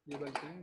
یہ بلکہ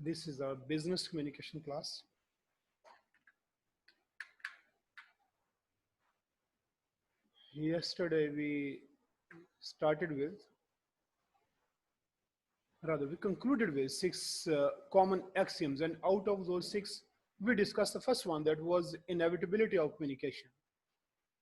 This is our business communication class. Yesterday we started with, rather we concluded with 6 common axioms, and out of those 6 we discussed the first one, that was inevitability of communication.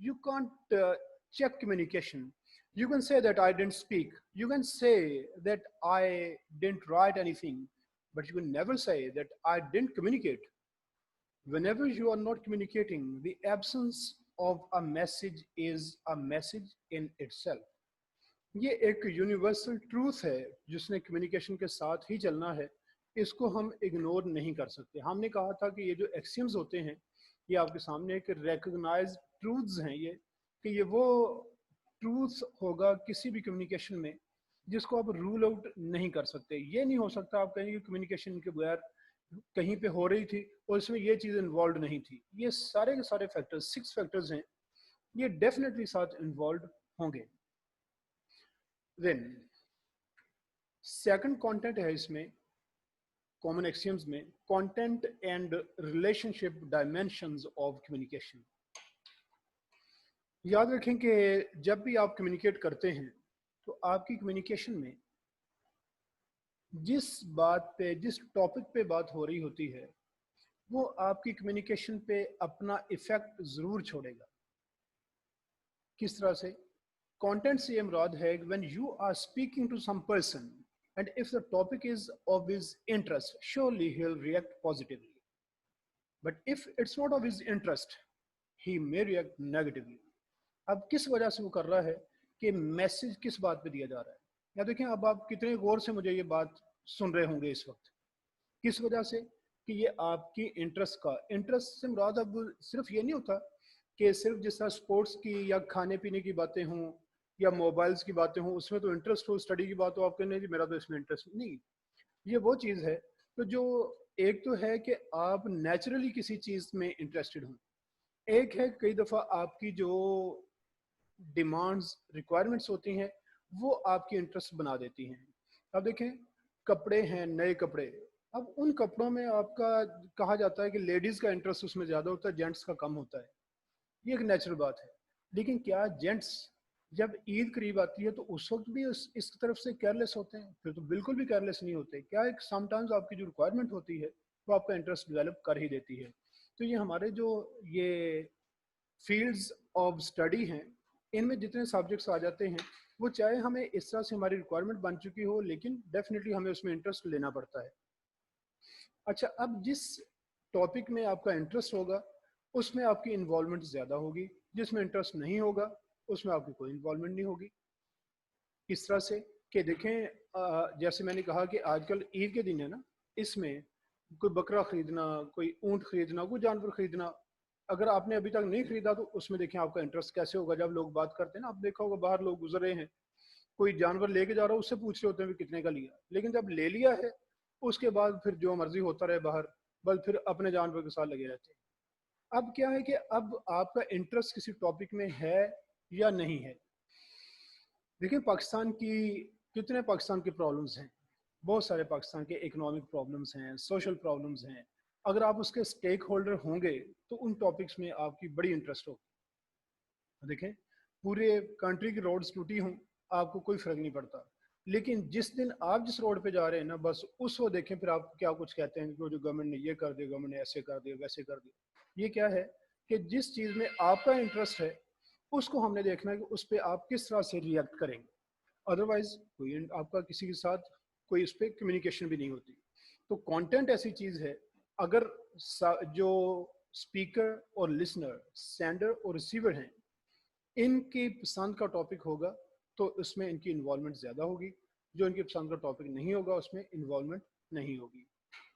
You can't check communication. You can say that I didn't speak. You can say that I didn't write anything, but you can never say that I didn't communicate. Whenever you are not communicating, the absence of a message is a message in itself. یہ ایک universal truth ہے جس نے communication کے ساتھ ہی چلنا ہے. اس کو ہم اگنور نہیں کر سکتے. ہم نے کہا تھا کہ یہ جو ایکسیمز ہوتے ہیں یہ آپ کے سامنے ایک ریکگنائزڈ ٹروتھز ہیں، یہ کہ یہ وہ ٹروتھ ہوگا کسی بھی کمیونیکیشن میں جس کو آپ رول آؤٹ نہیں کر سکتے. یہ نہیں ہو سکتا آپ کہیں کہ کمیونیکیشن کے بغیر کہیں پہ ہو رہی تھی اور اس میں یہ چیز انوالوڈ نہیں تھی. یہ سارے کے سارے فیکٹرز 6 فیکٹرز ہیں، یہ ڈیفینیٹلی ساتھ انوالوڈ ہوں گے. دین سیکنڈ کانٹینٹ ہے اس میں کامن ایکسیمز میں، content and relation ship dimensions of communication. یاد رکھیں کہ جب بھی آپ کمیونیکیٹ کرتے ہیں تو آپ کی کمیونیکیشن میں جس بات پہ جس ٹاپک پہ بات ہو رہی ہوتی ہے وہ آپ کی کمیونیکیشن پہ اپنا ایفیکٹ ضرور چھوڑے گا. کس طرح سے؟ کانٹینٹ سے یہ مراد ہے when you are speaking to some person and if the topic is of his interest, surely he'll react positively. But if it's not of his interest, he may react negatively. اب کس وجہ سے وہ کر رہا ہے کہ میسج کس بات پہ دیا جا رہا ہے. یا دیکھیں اب آپ کتنے غور سے مجھے یہ بات سن رہے ہوں گے اس وقت. کس وجہ سے؟ کہ یہ آپ کی انٹرسٹ سے مراد اب صرف یہ نہیں ہوتا کہ صرف جس طرح سپورٹس کی یا کھانے پینے کی باتیں ہوں یا موبائلز کی باتیں ہوں اس میں تو انٹرسٹ ہو، اسٹڈی کی بات ہو آپ کہنے جی میرا تو اس میں انٹرسٹ نہیں. یہ وہ چیز ہے تو جو ایک تو ہے کہ آپ نیچرلی کسی چیز میں انٹرسٹڈ ہوں، ایک ہے کئی دفعہ آپ کی جو ڈیمانڈز ریکوائرمنٹس ہوتی ہیں وہ آپ کی انٹرسٹ بنا دیتی ہیں. اب دیکھیں کپڑے ہیں، نئے کپڑے، اب ان کپڑوں میں آپ کا کہا جاتا ہے کہ لیڈیز کا انٹرسٹ اس میں زیادہ ہوتا ہے، جینٹس کا کم ہوتا ہے. یہ ایک نیچرل بات ہے. لیکن کیا جینٹس جب عید قریب آتی ہے تو اس وقت بھی اس طرف سے کیئرلیس ہوتے ہیں؟ پھر تو بالکل بھی کیئرلیس نہیں ہوتے. کیا ایک سم ٹائمز آپ کی جو ریکوائرمنٹ ہوتی ہے وہ آپ کا انٹرسٹ ڈیولپ کر ہی دیتی ہے. تو یہ ہمارے جو یہ فیلڈز آف اسٹڈی ہیں ان میں جتنے سبجیکٹس آ جاتے ہیں وہ چاہے ہمیں اس طرح سے ہماری ریکوائرمنٹ بن چکی ہو لیکن ڈیفینیٹلی ہمیں اس میں انٹرسٹ لینا پڑتا ہے. اچھا اب جس ٹاپک میں آپ کا انٹرسٹ ہوگا اس میں آپ کی انوالومنٹ زیادہ ہوگی، جس میں انٹرسٹ نہیں ہوگا اس میں آپ کی کوئی انوالومنٹ نہیں ہوگی. اس طرح سے کہ دیکھیں جیسے میں نے کہا کہ آج کل عید کے دن ہے نا، اس میں کوئی بکرا خریدنا، کوئی اونٹ خریدنا، کوئی جانور خریدنا، اگر آپ نے ابھی تک نہیں خریدا تو اس میں دیکھیں آپ کا انٹرسٹ کیسے ہوگا. جب لوگ بات کرتے ہیں نا، آپ دیکھا ہوگا باہر لوگ گزر رہے ہیں، کوئی جانور لے کے جا رہا ہے اس سے پوچھ رہے ہوتے ہیں کہ کتنے کا لیا، لیکن جب لے لیا ہے اس کے بعد پھر جو مرضی ہوتا رہے باہر، بل پھر اپنے جانور کے ساتھ لگے رہتے ہیں. اب کیا ہے کہ اب آپ کا انٹرسٹ کسی ٹاپک میں ہے یا نہیں ہے. دیکھیں پاکستان کی پرابلمز ہیں، بہت سارے پاکستان کے اکنامک پرابلمز ہیں، سوشل پرابلمز ہیں. اگر آپ اس کے سٹیک ہولڈر ہوں گے تو ان ٹاپکس میں آپ کی بڑی انٹرسٹ ہوگی. دیکھیں پورے کنٹری کی روڈز ٹوٹی ہوں آپ کو کوئی فرق نہیں پڑتا، لیکن جس دن آپ جس روڈ پہ جا رہے ہیں نا بس اس کو دیکھیں پھر آپ کیا کچھ کہتے ہیں کہ جو گورنمنٹ نے یہ کر دیا، گورنمنٹ نے ایسے کر دیا، ویسے کر دیا. یہ کیا ہے کہ جس چیز میں آپ کا انٹرسٹ ہے اس کو ہم نے دیکھنا ہے کہ اس پہ آپ کس طرح سے ریئیکٹ کریں گے. ادروائز کوئی آپ کا کسی کے ساتھ کوئی اس پہ کمیونیکیشن بھی نہیں ہوتی. تو کانٹینٹ ایسی چیز ہے اگر جو اسپیکر اور لسنر، سینڈر اور ریسیور ہیں، ان کی پسند کا ٹاپک ہوگا تو اس میں ان کی انوالومنٹ زیادہ ہوگی. جو ان کی پسند کا ٹاپک نہیں ہوگا اس میں انوالومنٹ نہیں ہوگی.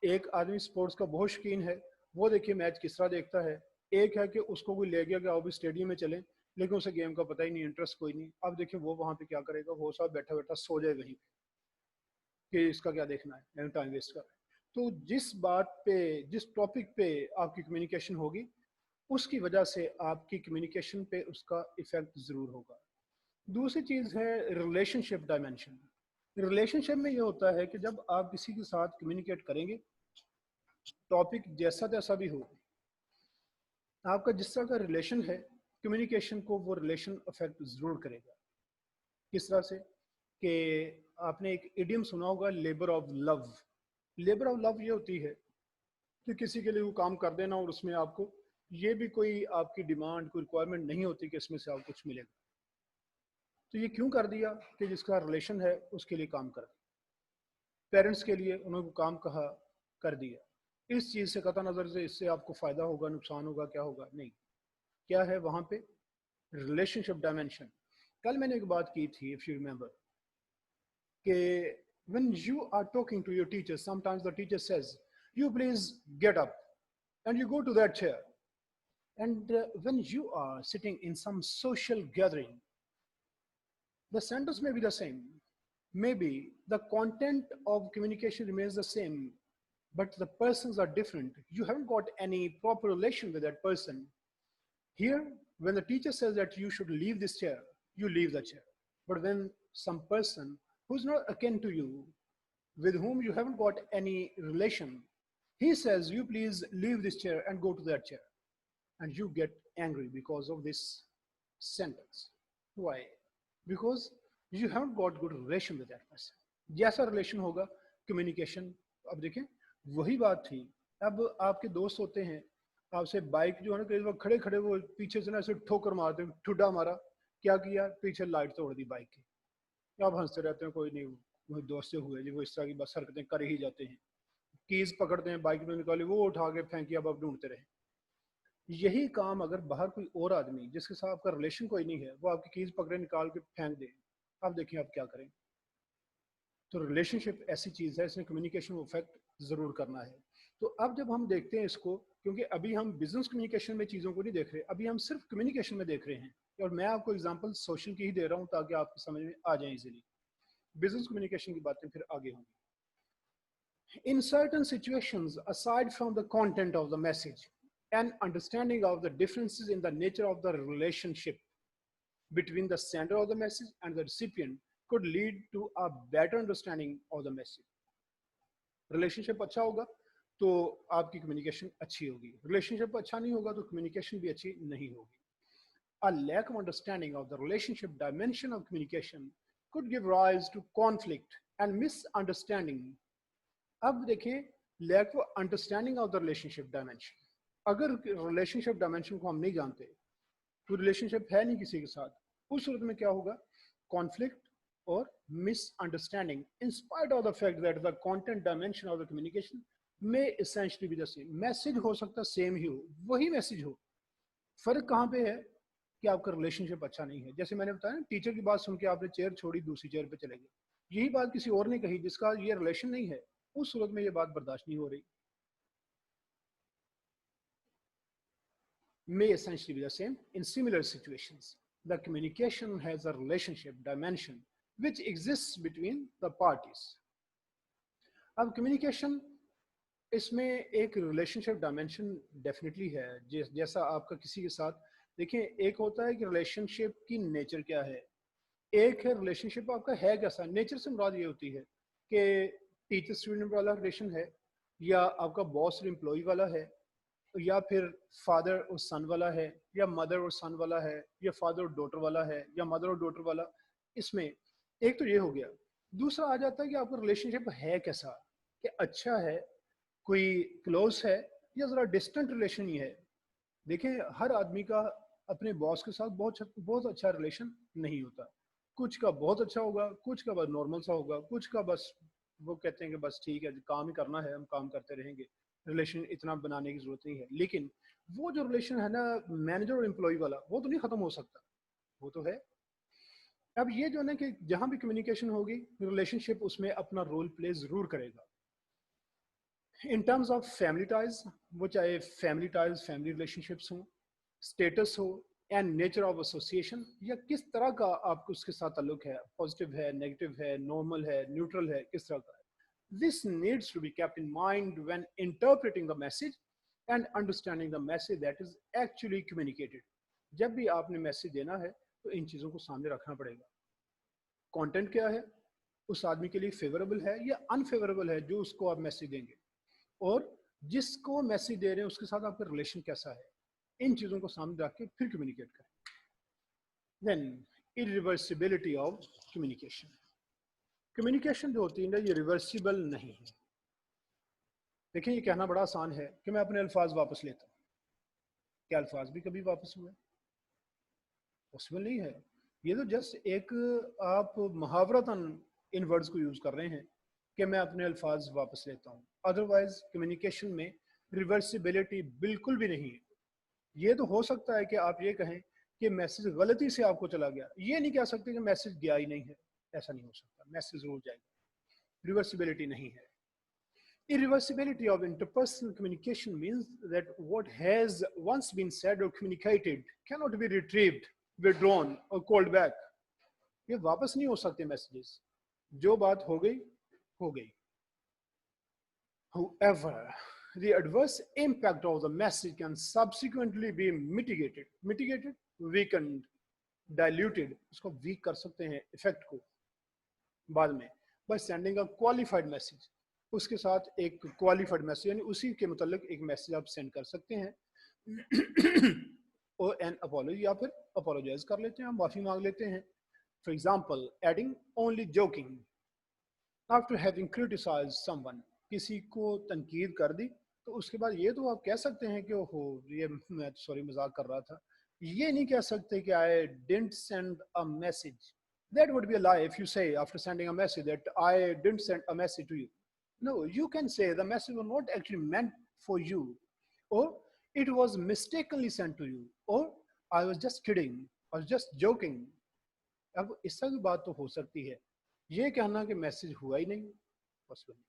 ایک آدمی سپورٹس کا بہت شوقین ہے، وہ دیکھیے میچ کس طرح دیکھتا ہے. ایک ہے کہ اس کو کوئی لے گیا کہ آپ اسٹیڈیم میں چلیں, لیکن اسے گیم کا پتہ ہی نہیں, انٹرسٹ کوئی نہیں. اب دیکھیں وہ وہاں پہ کیا کرے گا, وہ صاحب بیٹھا بیٹھا سو جائے وہیں پہ کہ اس کا کیا دیکھنا ہے, ٹائم ویسٹ کر. تو جس بات پہ, جس ٹاپک پہ آپ کی کمیونیکیشن ہوگی, اس کی وجہ سے آپ کی کمیونیکیشن پہ اس کا ایفیکٹ ضرور ہوگا. دوسری چیز ہے ریلیشن شپ ڈائمینشن. ریلیشن شپ میں یہ ہوتا ہے کہ جب آپ کسی کے ساتھ کمیونیکیٹ کریں گے, ٹاپک جیسا تیسا بھی ہو, آپ کا جس طرح کا ریلیشن ہے, کمیونیکیشن کو وہ ریلیشن افیکٹ ضرور کرے گا. کس طرح سے کہ آپ نے ایک ایڈیم سنا ہوگا, labour of love. Labour of love یہ ہوتی ہے کہ کسی کے لیے وہ کام کر دینا اور اس میں آپ کو یہ بھی کوئی آپ کی ڈیمانڈ, کوئی ریکوائرمنٹ نہیں ہوتی کہ اس میں سے آپ کچھ ملے گا. تو یہ کیوں کر دیا کہ جس کا ریلیشن ہے اس کے لیے کام کر دیا. پیرنٹس کے لیے انہوں نے کام کہا, کر دیا. اس چیز سے قطع نظر سے اس سے آپ کو فائدہ ہوگا, نقصان ہوگا, کیا ہوگا, نہیں. کیا ہے وہاں پہ ریلیشن شپ ڈائمینشن. کل میں نے ایک بات کی تھی, if you remember, کہ when you are talking to your teacher, sometimes the teacher says, you please get up, and you go to that chair. And when you are sitting in some social gathering, the sentence may be the same. Maybe the content of communication remains the same, but the persons are different. You haven't got any proper relation with that person. Here, when the teacher says that you should leave this chair, you leave the chair. But when some person who's not akin to you, with whom you haven't got any relation, he says, you please leave this chair and go to that chair. And you get angry because of this sentence. Why? Because you haven't got good relation with that person. جیسا relation ہوگا communication. اب دیکھیں وہی بات تھی. اب آپ کے دوست ہوتے ہیں, آپ سے بائک جو ہے نا, کئی بار کھڑے کھڑے وہ پیچھے سے نا ایسے ٹھوکر مارتے ہیں, ٹھڈا مارا, کیا کیا, پیچھے لائٹ توڑ دی بائک کی. آپ ہنستے رہتے ہیں, کوئی نہیں, وہ دوست سے ہوئے جی, وہ اس طرح کی بس حرکتیں کر ہی جاتے ہیں. کیز پکڑتے ہیں, بائک میں نکالی, وہ اٹھا کے پھینکی, اب آپ ڈھونڈتے رہیں. یہی کام اگر باہر کوئی اور آدمی جس کے ساتھ آپ کا ریلیشن کوئی نہیں ہے, وہ آپ کی کیز پکڑے نکال کے پھینک دے, اب دیکھیں آپ کیا کریں. تو ریلیشن شپ ایسی چیز ہے, اس میں کمیونیکیشن کو افیکٹ ضرور کرنا ہے. تو اب جب ہم دیکھتے ہیں اس کو, کیونکہ ابھی ہم بزنس کمیونیکیشن میں چیزوں کو نہیں دیکھ رہے, ابھی ہم صرف کمیونیکیشن میں دیکھ رہے ہیں, اور میں آپ کو اگزامپل سوشل کی ہی دے رہا ہوں تاکہ آپ کی سمجھ میں آ جائیں ایزیلی. بزنس کمیونیکیشن کی باتیں پھر آگے ہوں گی. In certain situations, aside from the content of the message, an understanding of the differences in the nature of the relationship between the sender of the message and the recipient could lead to a better understanding of the message. Relationship اچھا ہوگا تو آپ کی communication اچھی ہوگی, relation شپ اچھا نہیں ہوگا تو کمیونیکیشن بھی اچھی نہیں ہوگی. A lack of understanding of the relationship dimension of communication could give rise to conflict and misunderstanding. اب دیکھیں, lack of understanding of the relation ship dimension. اگر ریلیشن شپ ڈائمینشن کو ہم نہیں جانتے, تو ریلیشن شپ ہے نہیں کسی کے ساتھ, اس صورت میں کیا ہوگا, کانفلکٹ اور misunderstanding, in spite of the fact that the content dimension of the communication میں اسینشلی بھی دا سیم. میسج ہو سکتا سیم ہی ہو, وہی میسج ہو, فرق کہاں پہ ہے کہ آپ کا ریلیشن شپ اچھا نہیں ہے. جیسے میں نے بتایا, ٹیچر کی بات سن کے آپ نے چیئر چھوڑی, دوسری چیئر پہ چلے گئے. یہی بات کسی اور نے کہی جس کا یہ ریلیشن نہیں ہے, اس صورت میں یہ بات برداشت نہیں ہو رہی. May essentially be the same. In similar situations, the communication has a relationship dimension which exists between the parties. اب کمیونیکیشن اس میں ایک ریلیشن شپ ڈائمینشن ڈیفینیٹلی ہے, جیسا آپ کا کسی کے ساتھ دیکھیں. ایک ہوتا ہے کہ ریلیشن شپ کی نیچر کیا ہے, ایک ہے ریلیشن شپ آپ کا ہے کیسا. نیچر سے مراد یہ ہوتی ہے کہ ٹیچر اسٹوڈنٹ والا ریلیشن ہے, یا آپ کا باس اور امپلائی والا ہے, یا پھر فادر اور سن والا ہے, یا مدر اور سن والا ہے, یا فادر اور ڈاٹر والا ہے, یا مدر اور ڈاٹر والا. اس میں ایک تو یہ ہو گیا. دوسرا آ جاتا ہے کہ آپ کا ریلیشن شپ ہے کیسا, کہ اچھا ہے, کوئی کلوز ہے, یا ذرا ڈسٹنٹ ریلیشن ہی ہے. دیکھیں ہر آدمی کا اپنے باس کے ساتھ بہت اچھا ریلیشن نہیں ہوتا. کچھ کا بہت اچھا ہوگا, کچھ کا بس نارمل سا ہوگا, کچھ کا بس وہ کہتے ہیں کہ بس ٹھیک ہے کام ہی کرنا ہے, ہم کام کرتے رہیں گے, ریلیشن اتنا بنانے کی ضرورت نہیں ہے. لیکن وہ جو ریلیشن ہے نا مینیجر اور امپلائی والا, وہ تو نہیں ختم ہو سکتا, وہ تو ہے. اب یہ جو ہے نا کہ جہاں بھی کمیونیکیشن ہوگی, ریلیشن شپ اس میں اپنا رول پلے ضرور کرے گا. In terms of family ties, وہ چاہے family ties, family relationships ہوں، اسٹیٹس ہو، اینڈ نیچر آف ایسوسیشن، یا کس طرح کا آپ کو اس کے ساتھ تعلق ہے، پازیٹیو ہے، نیگیٹو ہے، نارمل ہے، نیوٹرل ہے، کس طرح کا ہے. This needs to be kept in mind when interpreting the message and understanding the message that is actually communicated. جب بھی آپ نے میسج دینا ہے تو ان چیزوں کو سامنے رکھنا پڑے گا. کانٹینٹ کیا ہے، اس آدمی کے لیے فیوریبل ہے یا انفیوریبل ہے جو اس کو آپ میسج دیں گے، اور جس کو میسج دے رہے ہیں اس کے ساتھ آپ کا ریلیشن کیسا ہے. ان چیزوں کو سامنے رکھ کے پھر کمیونیکیٹ کریں. دین irreversibility آف کمیونیکیشن. کمیونیکیشن جو ہوتی ہے نا، یہ ریورسیبل نہیں ہے. دیکھیں یہ کہنا بڑا آسان ہے کہ میں اپنے الفاظ واپس لیتا ہوں. کیا الفاظ بھی کبھی واپس ہوئے؟ پاسبل نہیں ہے. یہ تو جسٹ ایک آپ محاورتاً ان ورڈز کو یوز کر رہے ہیں کہ میں اپنے الفاظ واپس لیتا ہوں. ادروائز کمیونیکیشن میں ریورسیبلٹی بالکل بھی نہیں ہے. یہ تو ہو سکتا ہے کہ آپ یہ کہیں کہ میسج غلطی سے آپ کو چلا گیا، یہ نہیں کہہ سکتے کہ میسج گیا ہی نہیں ہے. ایسا نہیں ہو سکتا، میسج ضرور جائے گا. ریورسیبلٹی نہیں ہے. Irreversibility of interpersonal communication means that what has once been said or communicated cannot be retrieved, withdrawn or called back. یہ واپس نہیں ہو سکتے میسیجز. جو بات ہو گئی ہو گئی. However, the adverse impact of the message can subsequently be mitigated, weakened, diluted. اس کو weak کر سکتے ہیں effect کو بعد میں by sending a qualified message. اس کے ساتھ ایک qualified message یعنی اسی کے متعلق ایک میسج آپ سینڈ کر سکتے ہیں اور an apology یا پھر apologize کر لیتے ہیں، معافی مانگ لیتے ہیں. For example, adding only joking after having criticized someone. کسی کو تنقید کر دی تو اس کے بعد یہ تو آپ کہہ سکتے ہیں کہ اوہو یہ میں سوری مذاق کر رہا تھا. یہ نہیں کہہ سکتے کہ I didn't send a message. That would be a lie if you say after sending a message that I didn't send a message to you. No, you can say the message was not actually meant for you, or it was mistakenly sent to you, or I was just kidding, I was just joking. اب اس طرح کی بات تو ہو سکتی ہے. یہ کہنا کہ میسج ہوا ہی نہیں پاسبل نہیں.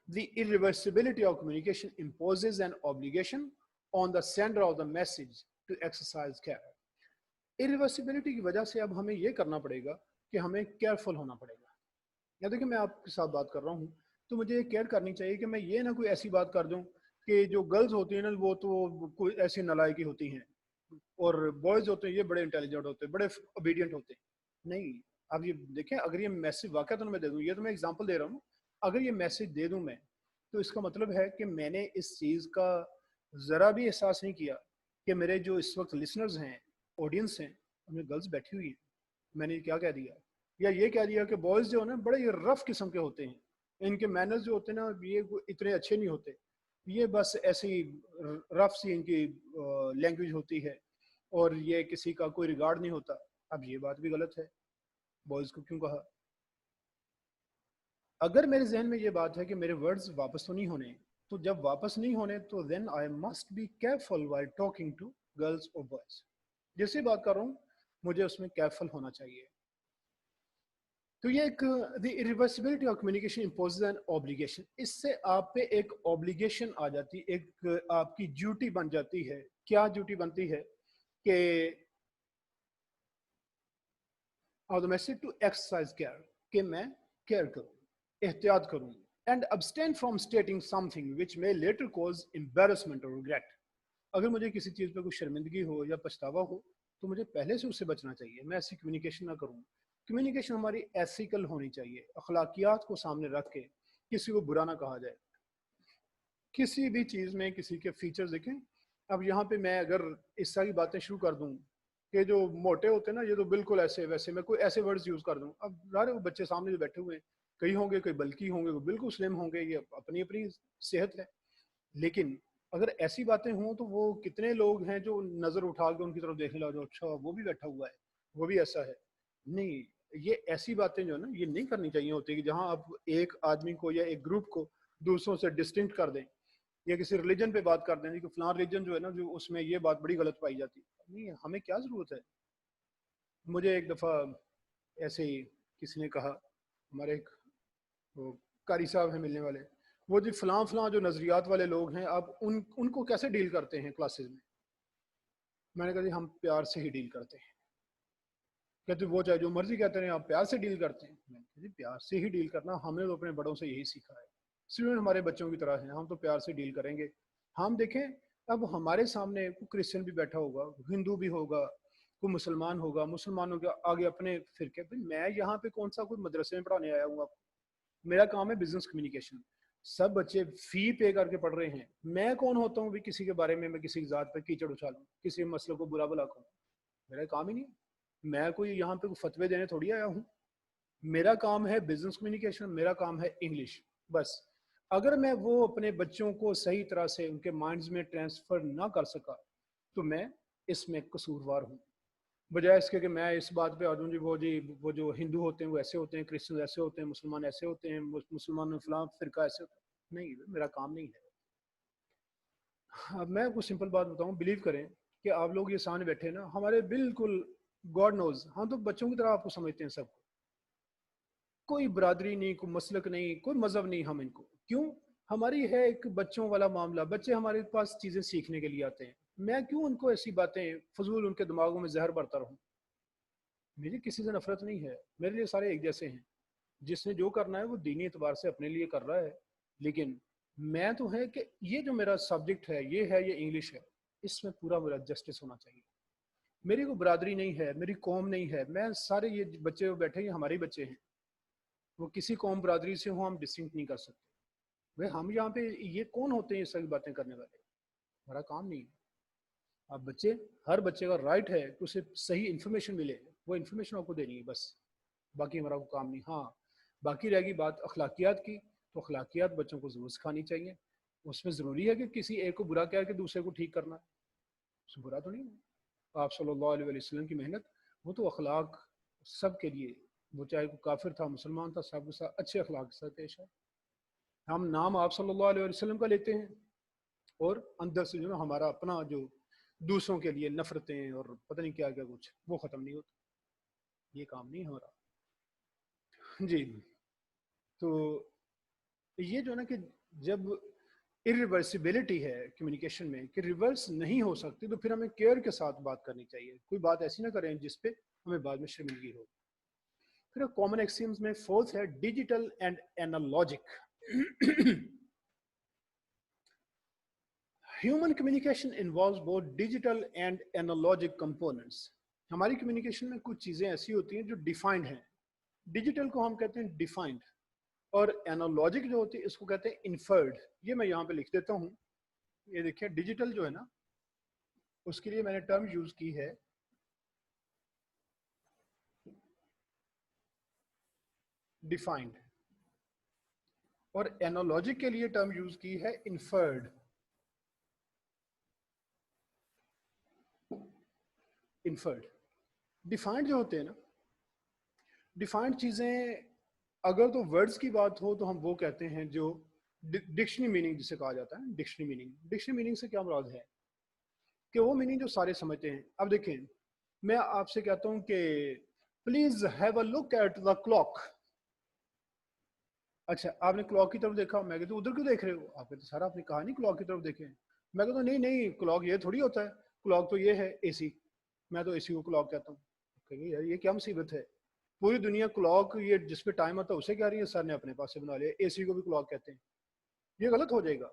The irreversibility of communication imposes an obligation on the sender of the message to exercise care. Irreversibility کی وجہ سے اب ہمیں یہ کرنا پڑے گا کہ ہمیں کیئرفل ہونا پڑے گا. یا دیکھیں میں آپ کے ساتھ بات کر رہا ہوں تو مجھے یہ کیئر کرنی چاہیے کہ میں یہ نہ کوئی ایسی بات کر دوں کہ جو گرلز ہوتی ہیں نا وہ تو کوئی ایسی نالائکی ہوتی ہیں اور بوائز ہوتے ہیں یہ بڑے انٹیلیجنٹ ہوتے ہیں، بڑے اوبیڈینٹ ہوتے ہیں. نہیں، اب یہ دیکھیں اگر یہ میسج واقعہ تو میں دے دوں، یہ تو میں اگزامپل دے رہا ہوں، اگر یہ میسج دے دوں میں تو اس کا مطلب ہے کہ میں نے اس چیز کا ذرا بھی احساس نہیں کیا کہ میرے جو اس وقت لسنرز ہیں، آڈینس ہیں، ان میں گرلز بیٹھی ہوئی ہیں. میں نے کیا کہہ دیا، یا یہ کہہ دیا کہ بوائز جو ہے نا بڑے رف قسم کے ہوتے ہیں، ان کے مینرز جو ہوتے ہیں نا یہ اتنے اچھے نہیں ہوتے، یہ بس ایسی رف سی ان کی لینگویج ہوتی ہے اور یہ کسی کا کوئی ریگارڈ نہیں ہوتا. اب یہ بات بھی غلط ہے. بوائز کو کیوں کہا؟ اگر میرے ذہن میں یہ بات ہے کہ میرے ورڈز واپس تو نہیں ہونے، تو جب واپس نہیں ہونے تو then I must be careful while talking to girls or boys. جیسے بات کر رہا ہوں مجھے اس میں کیئرفل ہونا چاہیے. تو یہ ایک the irreversibility of communication imposes an obligation. اس سے آپ پہ ایک obligation آ جاتی، ایک آپ کی ڈیوٹی بن جاتی ہے. کیا ڈیوٹی بنتی ہے؟ کہ of the message to exercise care، کہ میں کیئر کروں، احتیاط کروں. And abstain from stating something which may later cause embarrassment or regret. اگر مجھے کسی چیز پہ کوئی شرمندگی ہو یا پچھتاوا ہو تو مجھے پہلے سے اس سے بچنا چاہیے. میں ایسی کمیونیکیشن نہ کروں. کمیونیکیشن ہماری ایتھیکل ہونی چاہیے، اخلاقیات کو سامنے رکھ کے کسی کو برا نہ کہا جائے. کسی بھی چیز میں کسی کے فیچرز دیکھیں. اب یہاں پہ میں اگر اس طرح کی باتیں شروع کر دوں کہ جو موٹے ہوتے ہیں نا یہ تو بالکل ایسے ویسے، میں کوئی ایسے ورڈز یوز کر دوں، اب ظاہر وہ بچے سامنے جو بیٹھے ہوئے ہیں کئی ہوں گے، کئی بلکی ہوں گے، وہ بالکل سلم ہوں گے، یہ اپنی اپنی صحت ہے. لیکن اگر ایسی باتیں ہوں تو وہ کتنے لوگ ہیں جو نظر اٹھا کے ان کی طرف دیکھنے لگا، اچھا وہ بھی بیٹھا ہوا ہے، وہ بھی ایسا ہے. نہیں، یہ ایسی باتیں جو ہے نا یہ نہیں کرنی چاہیے ہوتی کہ جہاں آپ ایک آدمی کو یا ایک گروپ کو دوسروں سے ڈسٹنکٹ کر دیں یا کسی ریلیجن پہ بات کر دیں کہ فلاں ریلیجن جو ہے نا جو اس میں یہ بات بڑی غلط پائی جاتی. نہیں، ہمیں کیا ضرورت ہے. مجھے ایک دفعہ ایسے ہی کسی نے کہا، ہمارے ایک وہ قاری صاحب ہیں ملنے والے، وہ جی فلاں فلاں جو نظریات والے لوگ ہیں آپ ان کو کیسے ڈیل کرتے ہیں کلاسز میں نے کہا جی ہم پیار سے ہی ڈیل کرتے ہیں. کہتے وہ چاہے جو مرضی کہتے ہیں آپ پیار سے ڈیل کرتے ہیں. میں نے کہا جی پیار سے ہی ڈیل کرنا، ہم نے تو اپنے بڑوں سے یہی سیکھا ہے. اسٹوڈنٹ ہمارے بچوں کی طرح ہیں، ہم تو پیار سے ڈیل کریں گے. ہم دیکھیں اب ہمارے سامنے کوئی کرسچن بھی بیٹھا ہوگا، ہندو بھی ہوگا، کوئی مسلمان ہوگا، مسلمانوں کے آگے اپنے فرقے پہ، میں یہاں پہ کون سا کوئی مدرسے میں پڑھانے آیا ہوں آپ کو؟ میرا کام ہے بزنس کمیونیکیشن. سب بچے فی پے کر کے پڑھ رہے ہیں، میں کون ہوتا ہوں بھی کسی کے بارے میں کسی کی ذات پہ کیچڑ اچھالوں، کسی مسئلے کو برا بلا کروں؟ میرا کام ہی نہیں. میں کوئی یہاں پہ کوئی فتوے دینے تھوڑی آیا ہوں. میرا کام ہے بزنس کمیونیکیشن، میرا کام ہے انگلش بس. اگر میں وہ اپنے بچوں کو صحیح طرح سے ان کے مائنڈز میں ٹرانسفر نہ کر سکا تو میں اس میں قصوروار ہوں. بجائے اس کے کہ میں اس بات پہ آ جاؤں جی وہ جو ہندو ہوتے ہیں وہ ایسے ہوتے ہیں، کرسچن ایسے ہوتے ہیں، مسلمان ایسے ہوتے ہیں، مسلمان فلاں فرقہ ایسے ہوتا ہے. نہیں، میرا کام نہیں ہے. اب میں کچھ سمپل بات بتاؤں، بلیو کریں کہ آپ لوگ یہ سامنے بیٹھے نا، ہمارے بالکل گاڈ نوز ہم تو بچوں کی طرح آپ کو سمجھتے ہیں سب کو. کوئی برادری نہیں، کوئی مسلک نہیں، کوئی مذہب نہیں. ہم ان کو کیوں، ہماری ہے ایک بچوں والا معاملہ. بچے ہمارے پاس چیزیں سیکھنے کے لیے آتے ہیں. میں کیوں ان کو ایسی باتیں فضول ان کے دماغوں میں زہر بھرتا رہوں؟ میری کسی سے نفرت نہیں ہے، میرے لیے سارے ایک جیسے ہیں. جس نے جو کرنا ہے وہ دینی اعتبار سے اپنے لیے کر رہا ہے. لیکن میں تو ہے کہ یہ جو میرا سبجیکٹ ہے یہ انگلش ہے، اس میں پورا میرا جسٹس ہونا چاہیے. میری کوئی برادری نہیں ہے، میری قوم نہیں ہے. میں سارے یہ بچے بیٹھے یہ ہمارے بچے ہیں، وہ کسی قوم برادری سے ہوں، ہم ڈسٹنکٹ نہیں کر سکتے. بھائی ہم یہاں پہ یہ کون ہوتے ہیں یہ ساری باتیں کرنے والے؟ ہمارا کام نہیں ہے. اب بچے، ہر بچے کا رائٹ ہے کہ اسے صحیح انفارمیشن ملے، وہ انفارمیشن آپ کو دینی ہے بس. باقی ہمارا کوئی کام نہیں. ہاں باقی رہ گئی بات اخلاقیات کی، تو اخلاقیات بچوں کو ضرور سکھانی چاہیے. اس میں ضروری ہے کہ کسی ایک کو برا کہہ کے دوسرے کو ٹھیک کرنا، اس برا تو نہیں ہے. آپ صلی اللہ علیہ وسلم کی محنت، وہ تو اخلاق سب کے لیے، وہ چاہے کوئی کافر تھا مسلمان تھا، سب کے ساتھ اچھے اخلاق کے ساتھ پیش ہے. ہم نام آپ صلی اللہ علیہ وسلم کا لیتے ہیں اور اندر سے جو نا ہمارا اپنا جو دوسروں کے لیے نفرتیں اور پتہ نہیں کیا کیا کچھ، وہ ختم نہیں ہوتا. یہ کام نہیں ہو رہا. جی تو یہ جو ہے نا کہ جب irreversibility ہے کمیونیکیشن میں کہ ریورس نہیں ہو سکتی، تو پھر ہمیں کیئر کے ساتھ بات کرنی چاہیے. کوئی بات ایسی نہ کریں جس پہ ہمیں بعد میں شرمندگی ہو. پھر کامن ایکسیمز میں فورتھ ہے digital and analogic. Human communication involves both digital and analogic components. ہماری کمیونیکیشن میں کچھ چیزیں ایسی ہوتی ہیں جو ڈیفائنڈ ہیں. ڈیجیٹل کو ہم کہتے ہیں ڈیفائنڈ، اور اینالوجک جو ہوتی ہے اس کو کہتے ہیں انفرڈ. یہ میں یہاں پہ لکھ دیتا ہوں. یہ دیکھیں ڈیجیٹل جو ہے نا، اس کے لیے میں نے ٹرم یوز کی ہے ڈیفائنڈ، اور اینالوجک کے لیے ٹرم یوز کی ہے انفرڈ. انفرڈ ڈیفائنڈ جو ہوتے ہیں نا، ڈیفائنڈ چیزیں اگر تو ورڈز کی بات ہو تو ہم وہ کہتے ہیں جو ڈکشنری میننگ جسے کہا جاتا ہے. ڈکشنری میننگ سے کیا مراد ہے کہ وہ میننگ جو سارے سمجھتے ہیں. اب دیکھیں میں آپ سے کہتا ہوں کہ please have a look at the clock. اچھا آپ نے کلاک کی طرف دیکھا، میں کہتا ہوں ادھر کیوں دیکھ رہے ہو؟ آپ کہتے سر آپ نے کہا نہیں کلاک کی طرف دیکھیں. میں کہتا ہوں نہیں کلاک یہ تھوڑی ہوتا ہے، کلاک تو یہ ہے اے سی. میں تو اے سی کو کلاک کہتا ہوں. یار یہ کیا مصیبت ہے؟ پوری دنیا کلاک یہ جس پہ ٹائم آتا ہے اسے کہہ رہی ہے، سر نے اپنے پاس سے بنا لیا اے سی کو بھی کلاک کہتے ہیں. یہ غلط ہو جائے گا.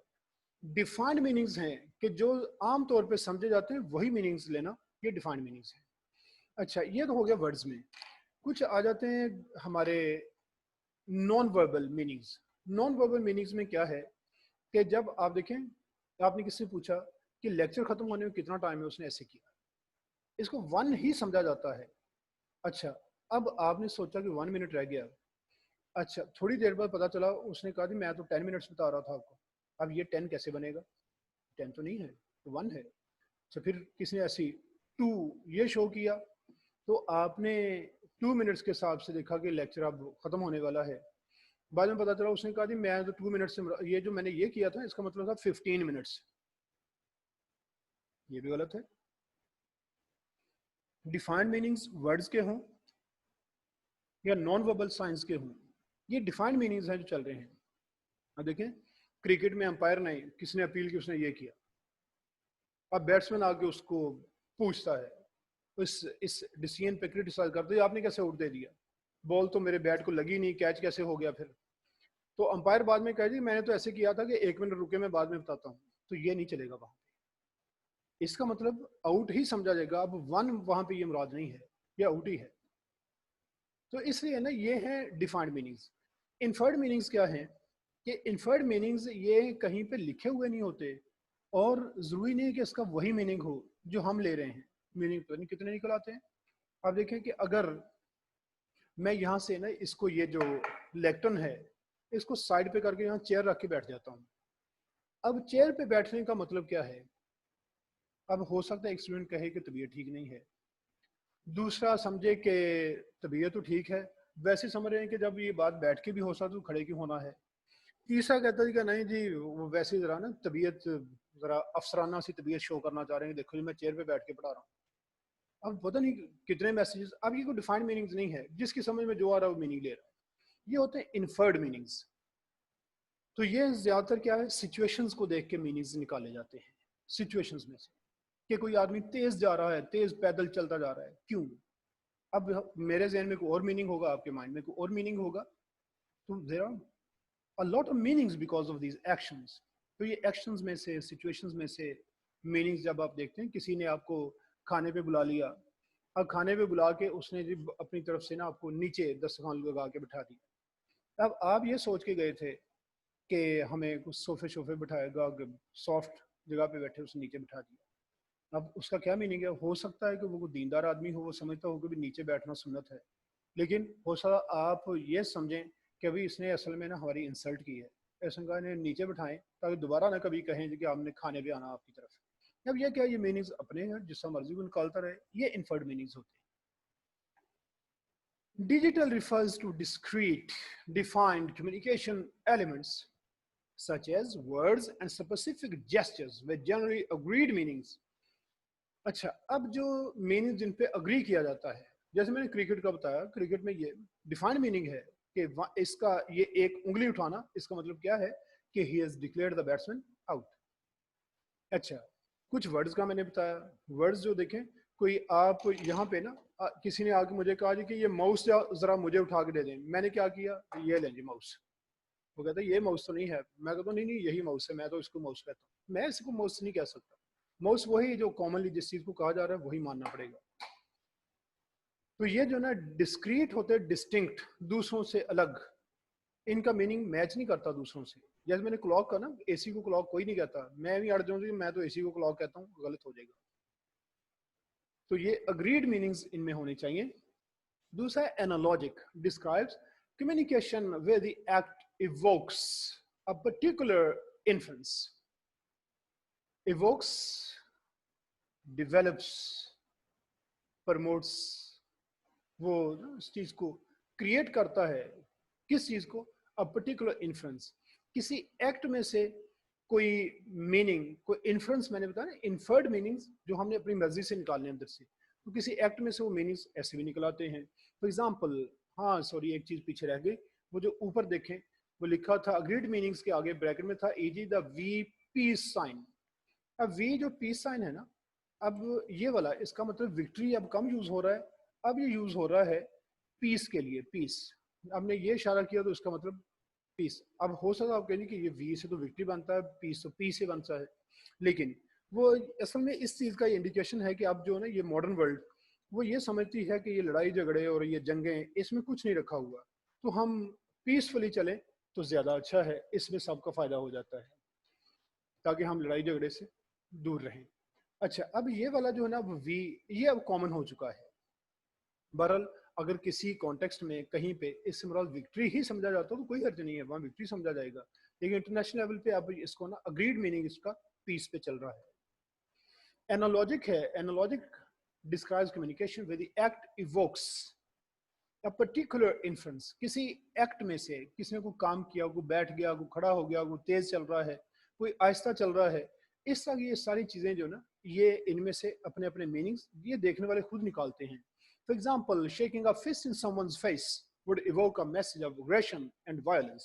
ڈیفائنڈ میننگز ہیں کہ جو عام طور پہ سمجھے جاتے ہیں وہی میننگز لینا، یہ ڈیفائنڈ میننگز ہیں. اچھا یہ تو ہو گیا ورڈز میں. کچھ آ جاتے ہیں ہمارے non verbal meanings. Non verbal meanings میں کیا ہے کہ جب آپ دیکھیں آپ نے کس سے پوچھا کہ لیکچر ختم ہونے میں کتنا ٹائم ہے، اس نے ایسے کیا، اس کو 1 ہی سمجھا جاتا ہے. اچھا اب آپ نے سوچا کہ 1 منٹ رہ گیا. اچھا تھوڑی دیر بعد پتا چلا اس نے کہا کہ میں تو 10 منٹس بتا رہا تھا آپ کو. اب یہ 10 کیسے بنے گا؟ 10 تو نہیں ہے، 1 ہے. اچھا پھر کس نے ایسی 2 یہ شو کیا، تو آپ نے 2 منٹس کے حساب سے دیکھا کہ لیکچر اب ختم ہونے والا ہے. بعد میں پتا چلا اس نے کہا کہ میں تو 2 منٹس سے یہ جو میں نے یہ کیا تھا اس کا مطلب تھا 15 منٹس. یہ بھی غلط ہے. ڈیفائنڈ میننگز ورڈز کے ہوں یا نان وربل سائنس کے ہوں. یہ ڈیفائنڈ میننگز ہیں جو چل رہے ہیں. اب دیکھیں کرکٹ میں امپائر نے کس نے اپیل کی, اس نے یہ کیا, اب بیٹسمین آ کے اس کو پوچھتا ہے, اس ڈیسیژن پہ کرٹیسائز کرتے آپ نے کیسے آؤٹ دے دیا, بال تو میرے بیٹ کو لگی نہیں, کیچ کیسے ہو گیا پھر. تو امپائر بعد میں کہہ جی میں نے تو ایسے کیا تھا کہ 1 منٹ رکے, میں بعد میں بتاتا ہوں. تو یہ نہیں چلے گا وہاں پہ, اس کا مطلب آؤٹ ہی سمجھا جائے گا. اب 1 وہاں پہ یہ مراد نہیں ہے, یہ آؤٹ ہی ہے. تو اس لیے نا یہ ہے ڈیفائنڈ میننگز. انفرڈ میننگز کیا ہیں کہ انفرڈ میننگز یہ کہیں پہ لکھے ہوئے نہیں ہوتے, اور ضروری نہیں کہ اس کا وہی میننگ ہو جو ہم لے رہے ہیں. میننگ پتہ نہیں کتنے نکل آتے ہیں. آپ دیکھیں کہ اگر میں یہاں سے نا اس کو یہ جو لیکٹن ہے اس کو سائڈ پہ کر کے یہاں چیئر رکھ کے بیٹھ جاتا ہوں. اب چیئر پہ بیٹھنے کا مطلب کیا ہے؟ اب ہو سکتا ہے ایک اسٹوڈنٹ کہے کہ طبیعت ٹھیک نہیں ہے, دوسرا سمجھے کہ طبیعت تو ٹھیک ہے, ویسے سمجھ رہے ہیں کہ جب یہ بات بیٹھ کے بھی ہو سکتا تو کھڑے کیوں ہونا ہے. تیسرا کہتا ہے کہ نہیں جی وہ ویسے ذرا نا طبیعت ذرا افسرانہ سی طبیعت شو کرنا چاہ رہے ہیں, دیکھو جی میں چیئر پہ بیٹھ کے پڑھا رہا ہوں. اب پتہ نہیں کتنے میسیجز. اب یہ کوئی ڈیفائنڈ میننگز نہیں ہے, جس کی سمجھ میں جو آ رہا ہے وہ میننگ لے رہا ہے. یہ ہوتے ہیں انفرڈ میننگز. تو یہ زیادہ تر کیا ہے, سچویشنز کو دیکھ کے میننگز نکالے جاتے ہیں. سچویشنز میں سے کہ کوئی آدمی تیز جا رہا ہے, تیز پیدل چلتا جا رہا ہے, کیوں؟ اب میرے ذہن میں کوئی اور میننگ ہوگا, آپ کے مائنڈ میں کوئی اور میننگ ہوگا. تو there are a lot of meanings because of these actions. تو یہ ایکشنز میں سے, سچویشنز میں سے میننگز جب آپ دیکھتے ہیں, کسی نے آپ کو کھانے پہ بلا لیا, اب کھانے پہ بلا کے اس نے جب اپنی طرف سے نا آپ کو نیچے دسترخوان لگا کے بٹھا دیا. اب آپ یہ سوچ کے گئے تھے کہ ہمیں کچھ صوفے بٹھائے گا, سافٹ جگہ پہ بیٹھے, اس نے نیچے بٹھا دیا. اب اس کا کیا میننگ ہے؟ ہو سکتا ہے کہ وہ دیندار آدمی ہو, وہ سمجھتا ہو کہ بھی نیچے بیٹھنا سنت ہے, لیکن ہو سکتا آپ یہ سمجھیں کہ ابھی اس نے اصل میں نا ہماری انسلٹ کی ہے, ایسا کہا انہیں نیچے بٹھائیں تاکہ دوبارہ نہ کبھی کہیں کہ ہم نے کھانے پہ آنا آپ کی طرف. اب یہ کیا, یہ میننگز اپنے ہیں, جس سے مرضی کو نکالتا رہے. یہ انفرڈ میننگز ہوتے ہیں. Digital refers to discrete, defined communication elements such as words and specific gestures with generally agreed meanings. اچھا, اب جو میننگ جن پہ اگری کیا جاتا ہے, جیسے میں نے کرکٹ کا بتایا, کرکٹ میں یہ ڈیفائنڈ میننگ ہے کہ اس کا یہ ایک انگلی اٹھانا, اس کا مطلب کیا ہے کہ he has declared the batsman out. اچھا, کچھ ورڈز کا میں نے بتایا. ورڈز جو دیکھیں, کوئی آپ یہاں پہ نا کسی نے آ کے مجھے کہا جی کہ یہ ماؤس ذرا مجھے اٹھا کے دے دیں. میں نے کیا کیا, یہ لیں جی ماؤس. وہ کہتا ہے یہ ماؤس تو نہیں ہے. میں کہتا ہوں نہیں یہی ماؤس ہے, میں تو اس کو ماؤس کہتا ہوں. میں اس کو ماؤس نہیں کہہ سکتا. ماؤس وہی جو کامنلی جس چیز کو کہا جا رہا ہے وہی ماننا پڑے گا. تو یہ جو نا ڈسکریٹ ہوتے, ڈسٹنکٹ, دوسروں سے الگ, ان کا میننگ میچ نہیں کرتا دوسروں سے. جیسے میں نے کلاک کا نا, اے سی کو کلاک کوئی نہیں کہتا, میں بھی اڑ جاؤں کہ میں تو اے سی کو کلاک کہتا ہوں, غلط ہو جائے گا. تو یہ اگریڈ میننگز ان میں ہونے چاہیے. دوسرا انالوجک, describes communication where the act evokes a particular inference, evokes, develops, promotes, وہ اس چیز کو کریٹ کرتا ہے. کس چیز کو؟ a particular inference. کسی ایکٹ میں سے کوئی میننگ, کوئی انفرنس, میں نے بتایا نا انفرڈ میننگز جو ہم نے اپنی مرضی سے نکالنے اندر سے, تو کسی ایکٹ میں سے وہ میننگز ایسے بھی نکل آتے ہیں. فار ایگزامپل, ہاں سوری ایک چیز پیچھے رہ گئی, وہ جو اوپر دیکھیں وہ لکھا تھا اگریڈ میننگز کے آگے بریکٹ میں تھا ایجی دا وی پیس سائن. اب وی جو پیس سائن ہے نا, اب یہ والا اس کا مطلب وکٹری اب کم یوز ہو رہا ہے, اب یہ یوز ہو رہا ہے پیس کے لیے, پیس. اب نے یہ اشارہ کیا تو اس کا مطلب پیس. اب ہو سکتا آپ کہیں کہ یہ وی سے تو وکٹری بنتا ہے, پیس تو پی سے بنتا ہے, لیکن وہ اصل میں اس چیز کا یہ انڈیکیشن ہے کہ اب جو ہے نا یہ ماڈرن ورلڈ وہ یہ سمجھتی ہے کہ یہ لڑائی جھگڑے اور یہ جنگیں اس میں کچھ نہیں رکھا ہوا, تو ہم پیسفلی چلیں تو زیادہ اچھا ہے, اس میں سب کا فائدہ ہو جاتا ہے تاکہ ہم لڑائی جھگڑے سے دور رہیں. اچھا, اب یہ والا جو ہے نا وی, یہ اب کامن ہو چکا ہے. بہرحال اگر کسی کانٹیکسٹ میں کہیں پہ اس سے مراد وکٹری ہی سمجھا جاتا تو کوئی حرج نہیں ہے, وہاں وکٹری سمجھا جائے گا, لیکن انٹرنیشنل لیول پہ اب اس کو نا اگریڈ میننگ اس کا پیس پہ چل رہا ہے. اینالوجک ہے, اینالوجک describes communication where the act evokes a particular inference. کسی ایکٹ میں سے کسی نے کوئی کام کیا, کوئی بیٹھ گیا, کوئی کھڑا ہو گیا, کوئی تیز چل رہا ہے, کوئی آہستہ چل رہا ہے, اس طرح کی یہ ساری چیزیں جو نا یہ ان میں سے اپنے میننگز یہ دیکھنے والے خود نکالتے ہیں. For example, shaking a fist in someone's face would evoke a message of aggression and violence.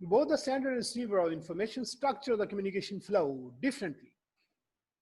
Both the sender and receiver of information structure the communication flow differently.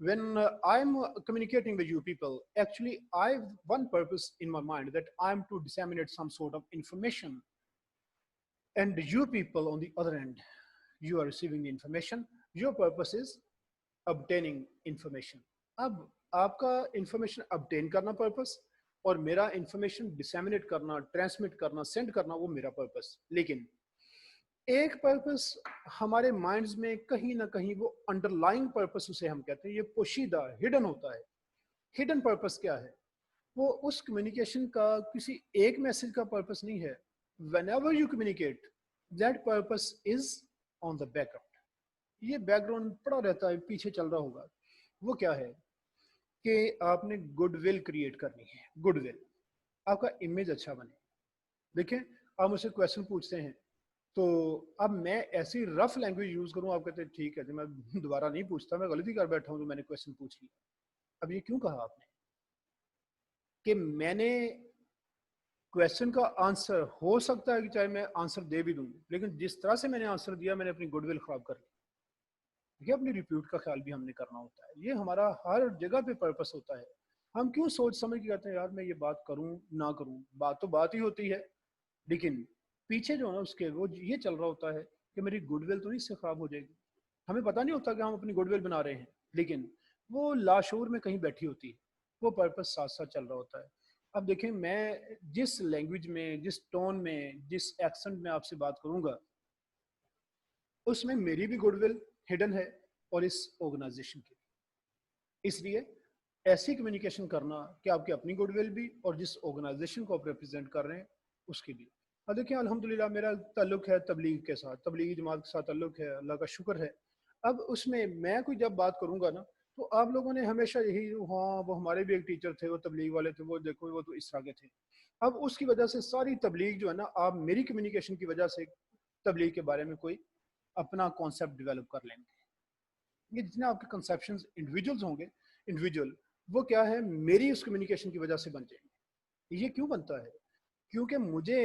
when I'm communicating with you people, actually I have one purpose in my mind, that I'm to disseminate some sort of information, and you people on the other end, you are receiving the information, your purpose is obtaining information. اب آپ کا information obtain کرنا purpose اور میرا information ڈسیمینیٹ کرنا, transmit کرنا, send کرنا وہ میرا پرپس. لیکن ایک پرپس ہمارے مائنڈز میں کہیں نہ کہیں وہ انڈر لائنگ پرپس اسے ہم کہتے ہیں, یہ پوشیدہ ہڈن ہوتا ہے. ہڈن پرپس کیا ہے؟ وہ اس کمیونیکیشن کا کسی ایک میسج کا پرپس نہیں ہے. whenever you communicate that purpose is on the background. یہ بیک گراؤنڈ پڑا رہتا ہے, پیچھے چل رہا ہوگا. وہ کیا ہے کہ آپ نے گڈ ول کریٹ کرنی ہے. گڈ ول, آپ کا امیج اچھا بنے. دیکھیں آپ مجھ سے کویشچن پوچھتے ہیں تو اب میں ایسی رف لینگویج یوز کروں, آپ کہتے ہیں ٹھیک ہے میں دوبارہ نہیں پوچھتا, میں غلطی کر بیٹھا ہوں تو میں نے کویشچن پوچھ لیا. اب یہ کیوں کہا آپ نے کہ میں نے کویشچن کا آنسر ہو سکتا ہے کہ چاہے میں آنسر دے بھی دوں, لیکن جس طرح سے میں نے آنسر دیا میں نے اپنی گڈ ول خراب کر لی. یہ اپنی ریپیوٹ کا خیال بھی ہم نے کرنا ہوتا ہے. یہ ہمارا ہر جگہ پہ پرپس ہوتا ہے. ہم کیوں سوچ سمجھ کے کہتے ہیں یار میں یہ بات کروں نہ کروں, بات تو بات ہی ہوتی ہے, لیکن پیچھے جو ہے نا اس کے وہ یہ چل رہا ہوتا ہے کہ میری گڈ ول تو نہیں اس سے خراب ہو جائے گی. ہمیں پتہ نہیں ہوتا کہ ہم اپنی گڈ ول بنا رہے ہیں, لیکن وہ لاشعور میں کہیں بیٹھی ہوتی ہے, وہ پرپس ساتھ ساتھ چل رہا ہوتا ہے. اب دیکھیں میں جس لینگویج میں, جس ٹون میں, جس ایکسنٹ میں آپ سے بات کروں گا اس میں میری بھی گڈ ول ہڈن ہے اور اس آرگنائزیشن کی. اس لیے ایسی کمیونیکیشن کرنا کہ آپ کی اپنی گڈ ول بھی اور جس آرگنائزیشن کو آپ ریپرزینٹ کر رہے ہیں اس کی بھی. اب دیکھیں الحمدللہ میرا تعلق ہے تبلیغ کے ساتھ, تبلیغی جماعت کے ساتھ تعلق ہے, اللہ کا شکر ہے. اب اس میں کوئی جب بات کروں گا نا تو آپ لوگوں نے ہمیشہ یہی, ہاں وہ ہمارے بھی ایک ٹیچر تھے, وہ تبلیغ والے تھے, وہ دیکھو وہ تو اس طرح کے تھے. اب اس کی وجہ سے ساری تبلیغ جو ہے نا, آپ میری کمیونیکیشن کی وجہ سے تبلیغ کے بارے میں کوئی اپنا کانسیپٹ ڈیولپ کر لیں گے. یہ جتنے آپ کے کنسیپشنز انڈیویجولز ہوں گے, انڈیویجول وہ کیا ہے میری اس کمیونیکیشن کی وجہ سے بن جائیں گے. یہ کیوں بنتا ہے؟ کیونکہ مجھے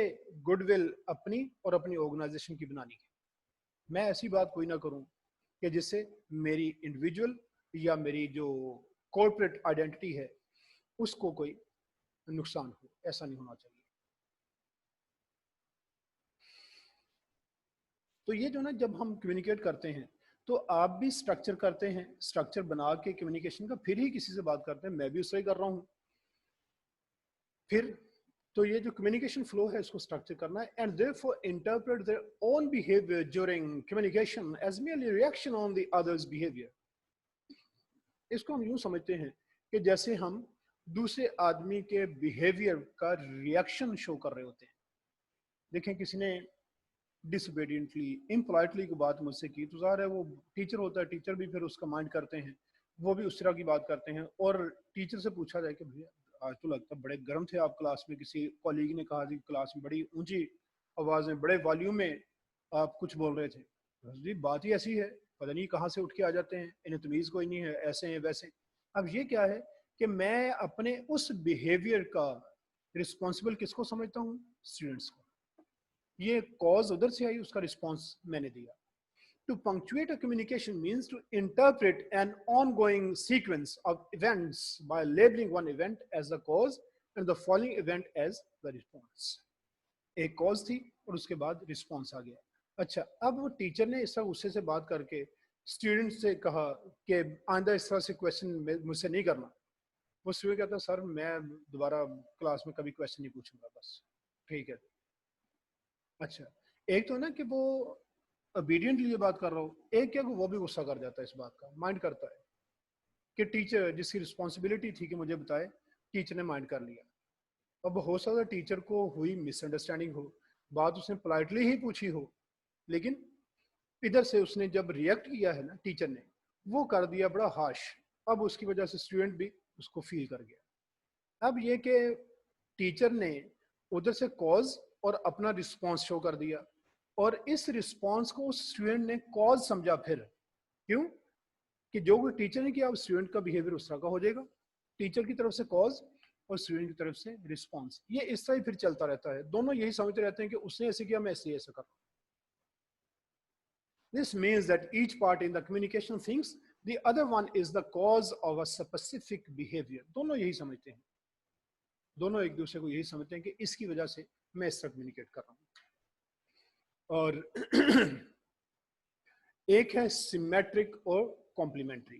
گڈ ول اپنی اور اپنی آرگنائزیشن کی بنانی ہے. میں ایسی بات کوئی نہ کروں کہ جس سے میری انڈیویجول یا میری جو کارپوریٹ آئیڈینٹی ہے اس کو کوئی نقصان ہو. ایسا نہیں ہونا چاہیے. تو یہ جو نا جب ہم کمیونیکیٹ کرتے ہیں تو آپ بھی سٹرکچر کرتے ہیں, سٹرکچر بنا کے کمیونیکیشن کا پھر ہی کسی سے بات کرتے ہیں. میں بھی اس سے ہی کر رہا ہوں. پھر تو یہ جو کمیونیکیشن فلو ہے اس کو سٹرکچر کرنا ہے. And therefore interpret their own behavior during communication as merely reaction on the other's behavior. اس کو ہم یوں سمجھتے ہیں کہ جیسے ہم دوسرے آدمی کے بیہیویئر کا ریئیکشن شو کر رہے ہوتے ہیں. دیکھیں کسی نے ڈس اوبیڈینٹلی امپولائٹلی کو بات مجھ سے کی تو ظاہر ہے وہ ٹیچر ہوتا ہے, ٹیچر بھی پھر اس کا مائنڈ کرتے ہیں, وہ بھی اس طرح کی بات کرتے ہیں. اور ٹیچر سے پوچھا جائے کہ بھیا آج تو لگتا ہے بڑے گرم تھے آپ کلاس میں, کسی کالیگ نے کہا جی کلاس میں بڑی اونچی آواز میں بڑے والیوم میں آپ کچھ بول رہے تھے. جی بات ہی ایسی ہے, پتہ نہیں کہاں سے اٹھ کے آ جاتے ہیں, انہیں تمیز کوئی نہیں ہے, ایسے ہیں ویسے. اب یہ کیا ہے کہ میں اپنے اس بیہیویئر کا رسپانسبل کس کو سمجھتا ہوں؟ اسٹوڈنٹس کو. یہ کاز ادھر سے آئی, اس کا رسپانس میں نے دیا. To punctuate a communication means to interpret an ongoing sequence of events by labeling one event as the cause and the following event as the response. ایک کاز تھی اور اس کے بعد رسپانس آ گیا. اچھا اب وہ ٹیچر نے اس طرح غصے سے بات کر کے اسٹوڈنٹ سے کہا کہ آئندہ اس طرح سے کویشچن مجھ سے نہیں کرنا. وہ اسٹوڈنٹ کہتا سر میں دوبارہ کلاس میں کبھی کویشچن نہیں پوچھوں گا, بس ٹھیک ہے. اچھا ایک تو نا کہ وہ اوبیڈینٹلی یہ بات کر رہا ہو, ایک کیا کہ وہ بھی غصہ کر جاتا ہے, اس بات کا مائنڈ کرتا ہے کہ ٹیچر جس کی رسپانسبلٹی تھی کہ مجھے بتائے, ٹیچر نے مائنڈ کر لیا. اب ہو سکتا ہے ٹیچر کو ہوئی مس انڈرسٹینڈنگ ہو, بات اس نے پولائٹلی ہی پوچھی ہو, لیکن ادھر سے اس نے جب ریئیکٹ کیا ہے نا ٹیچر نے, وہ کر دیا بڑا ہارش. اب اس کی وجہ سے اسٹوڈنٹ بھی اس کو فیل کر گیا. اب یہ کہ ٹیچر نے ادھر سے کاز اور اپنا رسپانس شو کر دیا, اور اس رسپانس کو اسٹوڈنٹ نے کاز سمجھا. پھر کیوں کہ جو کوئی ٹیچر نے کیا اسٹوڈنٹ کا بیہیویئر اس طرح کا ہو جائے گا. ٹیچر کی طرف سے کاز اور اسٹوڈنٹ کی طرف سے رسپانس, یہ اس طرح ہی پھر چلتا رہتا ہے. دونوں یہی سمجھتے رہتے ہیں کہ اس نے ایسے کیا میں ایسے ایسا کر رہا ہوں. This means that each part in the communication thinks the other one is the cause of a specific behavior. دونوں یہی سمجھتے ہیں, دونوں ایک دوسرے کو یہی سمجھتے ہیں کہ اس کی وجہ سے میں اس طرح کمیونیکیٹ کر رہا ہوں. اور ایک ہے سیمیٹرک اور complementary.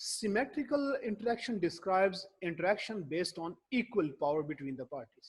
Symmetrical interaction describes interaction based on equal power between the parties.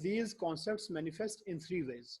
These concepts manifest in 3 ways.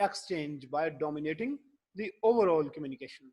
exchange by dominating the overall communication.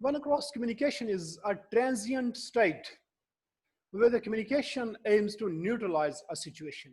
One across communication is a transient state where the communication aims to neutralize a situation.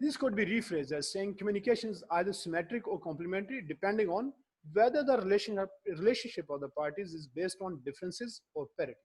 This could be rephrased as saying communication is either symmetric or complementary depending on whether the relationship of the parties is based on differences or parity.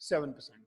7%,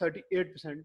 38%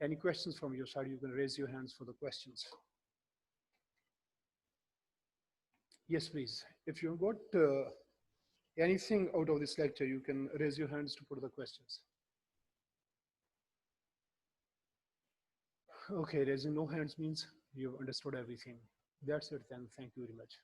Any questions from your side, you can raise your hands for the questions. Yes, please. If you got anything out of this lecture, you can raise your hands to put the questions. Okay, raising no hands means you've understood everything. That's it then. Thank you very much.